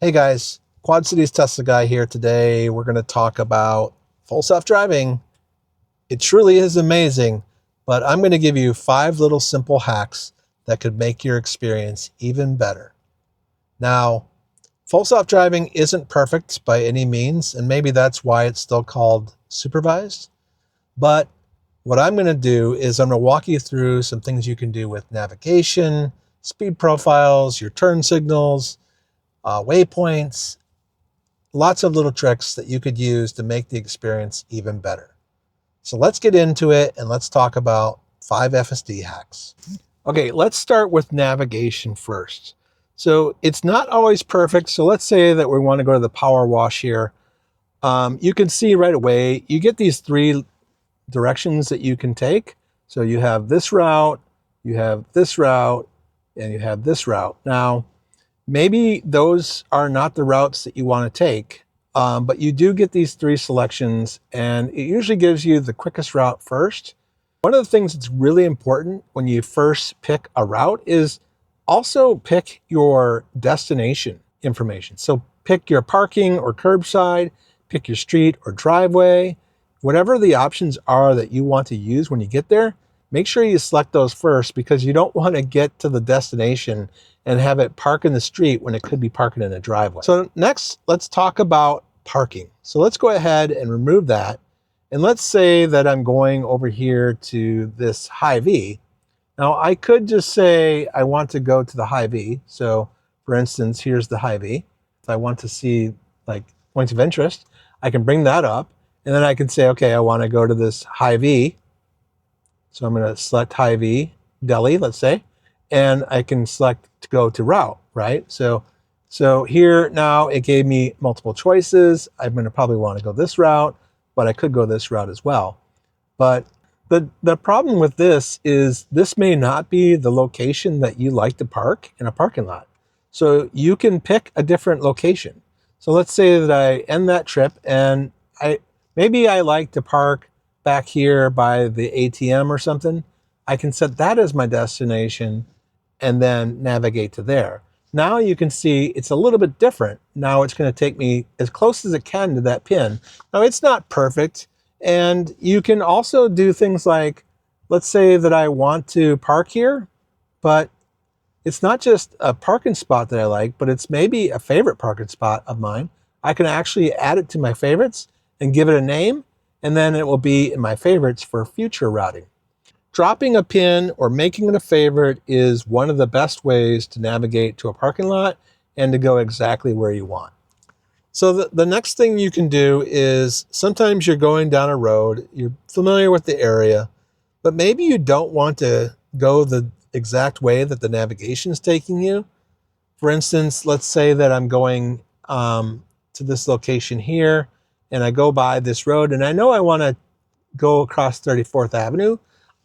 Hey guys, Quad Cities Tesla guy here today. We're going to talk about full self-driving. It truly is amazing, but I'm going to give you 5 little simple hacks that could make your experience even better. Now, full self-driving isn't perfect by any means, and maybe that's why it's still called supervised. But what I'm going to do is I'm going to walk you through some things you can do with navigation, speed profiles, your turn signals, waypoints, lots of little tricks that you could use to make the experience even better. So let's get into it and let's talk about 5 FSD hacks. Okay, let's start with navigation first. So it's not always perfect. So let's say that we want to go to the power wash here. You can see right away, you get these 3 directions that you can take. So you have this route, you have this route, and you have this route. Now, maybe those are not the routes that you want to take, but you do get these 3 selections, and it usually gives you the quickest route first. One of the things that's really important when you first pick a route is also pick your destination information. So pick your parking or curbside, pick your street or driveway, whatever the options are that you want to use when you get there. Make sure you select those first because you don't want to get to the destination and have it park in the street when it could be parking in a driveway. So next, let's talk about parking. So let's go ahead and remove that. And let's say that I'm going over here to this Hy-Vee. Now I could just say I want to go to the Hy-Vee. So for instance, here's the Hy-Vee. If I want to see like points of interest, I can bring that up. And then I can say, okay, I want to go to this Hy-Vee. So I'm going to select Hy-Vee, Delhi, let's say, and I can select to go to route, right? So here now it gave me multiple choices. I'm going to probably want to go this route, but I could go this route as well. But the problem with this is this may not be the location that you like to park in a parking lot. So you can pick a different location. So let's say that I end that trip and maybe I like to park back here by the ATM or something. I can set that as my destination and then navigate to there. Now you can see it's a little bit different. Now it's going to take me as close as it can to that pin. Now it's not perfect. And you can also do things like, let's say that I want to park here, but it's not just a parking spot that I like, but it's maybe a favorite parking spot of mine. I can actually add it to my favorites and give it a name, and then it will be in my favorites for future routing. Dropping a pin or making it a favorite is one of the best ways to navigate to a parking lot and to go exactly where you want. So the next thing you can do is sometimes you're going down a road, you're familiar with the area, but maybe you don't want to go the exact way that the navigation is taking you. For instance, let's say that I'm going to this location here and I go by this road and I know I want to go across 34th Avenue.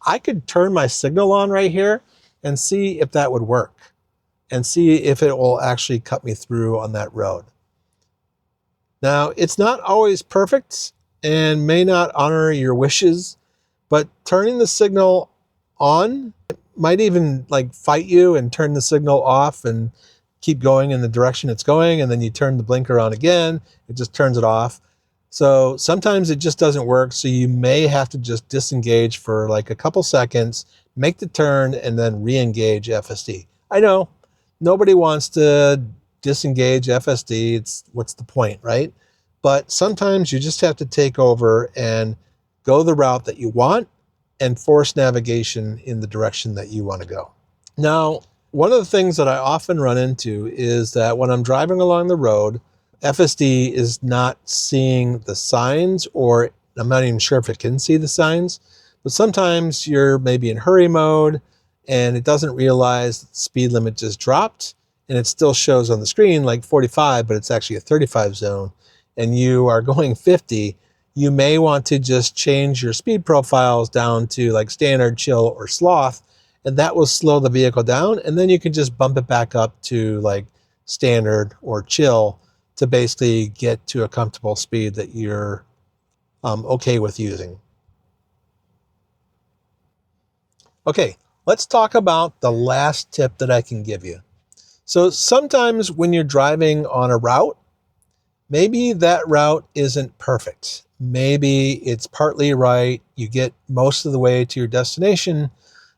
I could turn my signal on right here and see if that would work and see if it will actually cut me through on that road. Now, it's not always perfect and may not honor your wishes, but turning the signal on might even like fight you and turn the signal off and keep going in the direction it's going. And then you turn the blinker on again, it just turns it off. So sometimes it just doesn't work. So you may have to just disengage for like a couple seconds, make the turn, and then re-engage FSD. I know nobody wants to disengage FSD. It's what's the point, right? But sometimes you just have to take over and go the route that you want and force navigation in the direction that you want to go. Now, one of the things that I often run into is that when I'm driving along the road, FSD is not seeing the signs, or I'm not even sure if it can see the signs, but sometimes you're maybe in hurry mode and it doesn't realize that the speed limit just dropped and it still shows on the screen like 45, but it's actually a 35 zone and you are going 50. You may want to just change your speed profiles down to like standard, chill, or sloth, and that will slow the vehicle down. And then you can just bump it back up to like standard or chill to basically get to a comfortable speed that you're okay with using. Okay, let's talk about the last tip that I can give you. So sometimes when you're driving on a route, maybe that route isn't perfect. Maybe it's partly right. You get most of the way to your destination,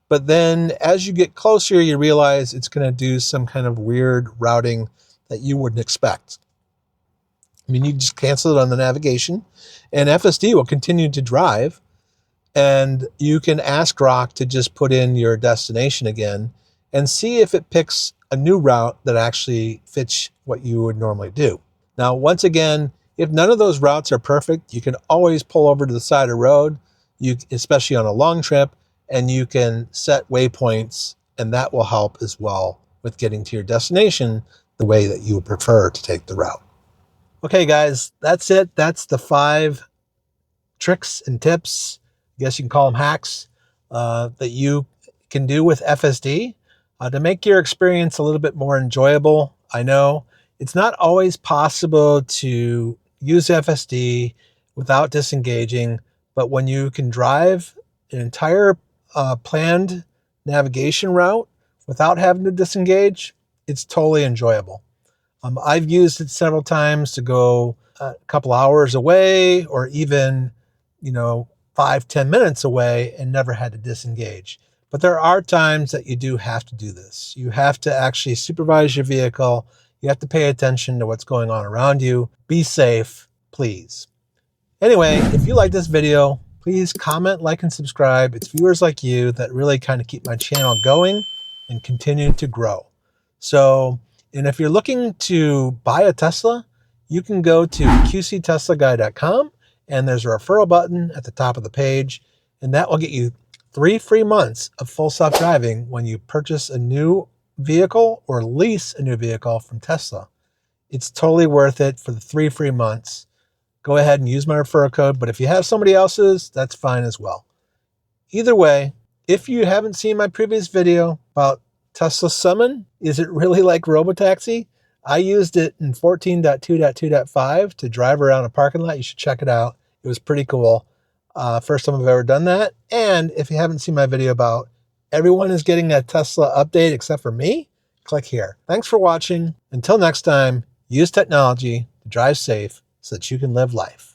but then as you get closer, you realize it's going to do some kind of weird routing that you wouldn't expect. I mean, you just cancel it on the navigation, and FSD will continue to drive, and you can ask Grok to just put in your destination again and see if it picks a new route that actually fits what you would normally do. Now, once again, if none of those routes are perfect, you can always pull over to the side of the road, especially on a long trip, and you can set waypoints, and that will help as well with getting to your destination the way that you would prefer to take the route. Okay, guys, that's it. That's the 5 tricks and tips, I guess you can call them hacks, that you can do with FSD to make your experience a little bit more enjoyable. I know it's not always possible to use FSD without disengaging, but when you can drive an entire planned navigation route without having to disengage, it's totally enjoyable. I've used it several times to go a couple hours away, or even, 5-10 minutes away, and never had to disengage. But there are times that you do have to do this. You have to actually supervise your vehicle. You have to pay attention to what's going on around you. Be safe, please. Anyway, if you like this video, please comment, like, and subscribe. It's viewers like you that really kind of keep my channel going and continue to grow. And if you're looking to buy a Tesla, you can go to qcteslaguy.com, and there's a referral button at the top of the page, and that will get you 3 free months of full self-driving when you purchase a new vehicle or lease a new vehicle from Tesla. It's totally worth it for the 3 free months. Go ahead and use my referral code, but if you have somebody else's, that's fine as well. Either way, if you haven't seen my previous video about Tesla Summon, is it really like Robotaxi? I used it in 14.2.2.5 to drive around a parking lot. You should check it out. It was pretty cool. First time I've ever done that. And if you haven't seen my video about everyone is getting a Tesla update except for me, click here. Thanks for watching. Until next time, use technology to drive safe so that you can live life.